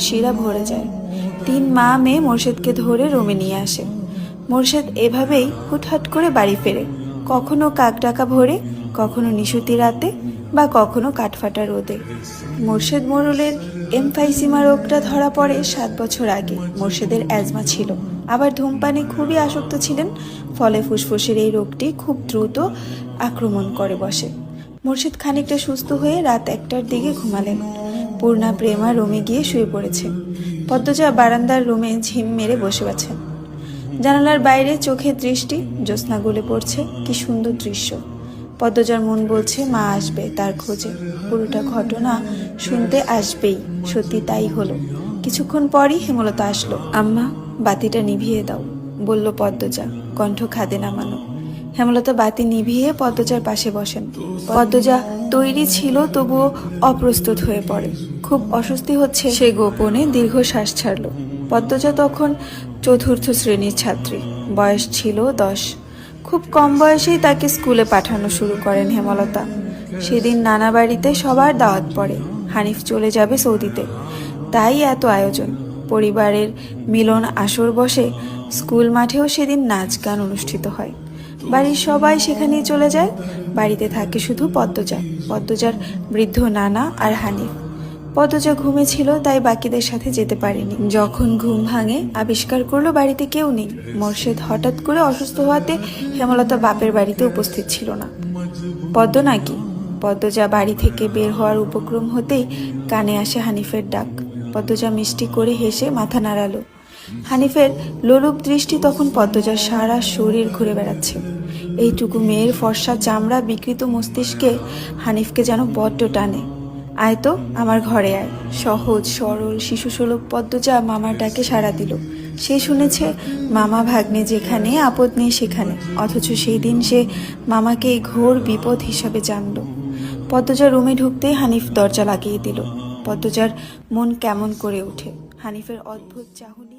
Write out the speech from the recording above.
শিরা ভরে যায়। 3 মা মেয়ে মোর্শেদকে ধরে রুমে নিয়ে আসে। মোর্শেদ এভাবেই হুটহাট করে বাড়ি ফেরে, কখনো কাক ডাকা ভোরে, কখনো নিশুতি রাতে, বা কখনো কাঠফাটা রোদে। মোর্শেদ মোড়লের এমফাইসিমা রোগটা ধরা পড়ে 7 বছর আগে। মোর্শেদের অ্যাজমা ছিল, আবার ধূমপানে খুবই আসক্ত ছিলেন, ফলে ফুসফুসের এই রোগটি খুব দ্রুত আক্রমণ করে বসে। মোর্শেদ খানিকটা সুস্থ হয়ে রাত 1টার দিকে ঘুমালেন। পূর্ণা প্রেমা রুমে গিয়ে শুয়ে পড়েছে। পদ্মজা বারান্দার রুমে ঝিম মেরে বসে আছেন। জানালার বাইরে চোখের দৃষ্টি, জ্যোৎস্না গলে পড়ছে, কি সুন্দর দৃশ্য। পদ্মজার মন বলছে মা আসবে তার খোঁজে, পুরোটা ঘটনা শুনতে আসবেই। সত্যি তাই হলো। কিছুক্ষণ পরই হেমলতা আসলো। আম্মা, বাতিটা নিভিয়ে দাও, বলল পদ্মজা, কণ্ঠ খাদে নামানো। হেমলতা বাতি নিভিয়ে পদ্মজার পাশে বসেন। পদ্মজা তৈরি ছিল, তবুও অপ্রস্তুত হয়ে পড়ে। খুব অস্বস্তি হচ্ছে, সে গোপনে দীর্ঘশ্বাস ছাড়ল। পদ্মজা তখন 4র্থ শ্রেণীর ছাত্রী, বয়স ছিল 10। খুব কম বয়সেই তাকে স্কুলে পাঠানো শুরু করেন হেমলতা। সেদিন নানা বাড়িতে সবার দাওয়াত পড়ে। হানিফ চলে যাবে সৌদিতে, তাই এত আয়োজন। পরিবারের মিলন আসর বসে। স্কুল মাঠেও সেদিন নাচ গান অনুষ্ঠিত হয়। বাড়ির সবাই সেখানেই চলে যায়। বাড়িতে থাকে শুধু পদ্মজা, পদ্মজার বৃদ্ধ নানা আর হানিফ। পদ্মজা ঘুমেছিল, তাই বাকিদের সাথে যেতে পারেনি। যখন ঘুম ভাঙে, আবিষ্কার করলো বাড়িতে কেউ নেই। মোর্শেদ হঠাৎ করে অসুস্থ হওয়াতে হেমলতা বাপের বাড়িতে উপস্থিত ছিল না। পদ্ম নাকি? পদ্মজা বাড়ি থেকে বের হওয়ার উপক্রম হতেই কানে আসে হানিফের ডাক। পদ্মজা মিষ্টি করে হেসে মাথা নাড়ালো। হানিফের লোলুপ দৃষ্টি তখন পদ্মজার সারা শরীর ঘুরে বেড়াচ্ছে। এইটুকু মেয়ের ফর্সা চামড়া, বিকৃত মস্তিষ্কে হানিফকে যেন বড্ড টানে। আয় তো, আমার ঘরে আয়। সহজ সরল শিশুসুলভ পদ্মজা মামার ডাকে সাড়া দিল। সে শুনেছে মামা ভাগ্নে যেখানে, আপদ নেই সেখানে। অথচ সেই দিন সে মামাকে ঘোর বিপদ হিসাবে জানল। পদ্মজা রুমে ঢুকতেই হানিফ দরজা লাগিয়ে দিল। পদ্মজার মন কেমন করে ওঠে। হানিফের অদ্ভুত চাহনি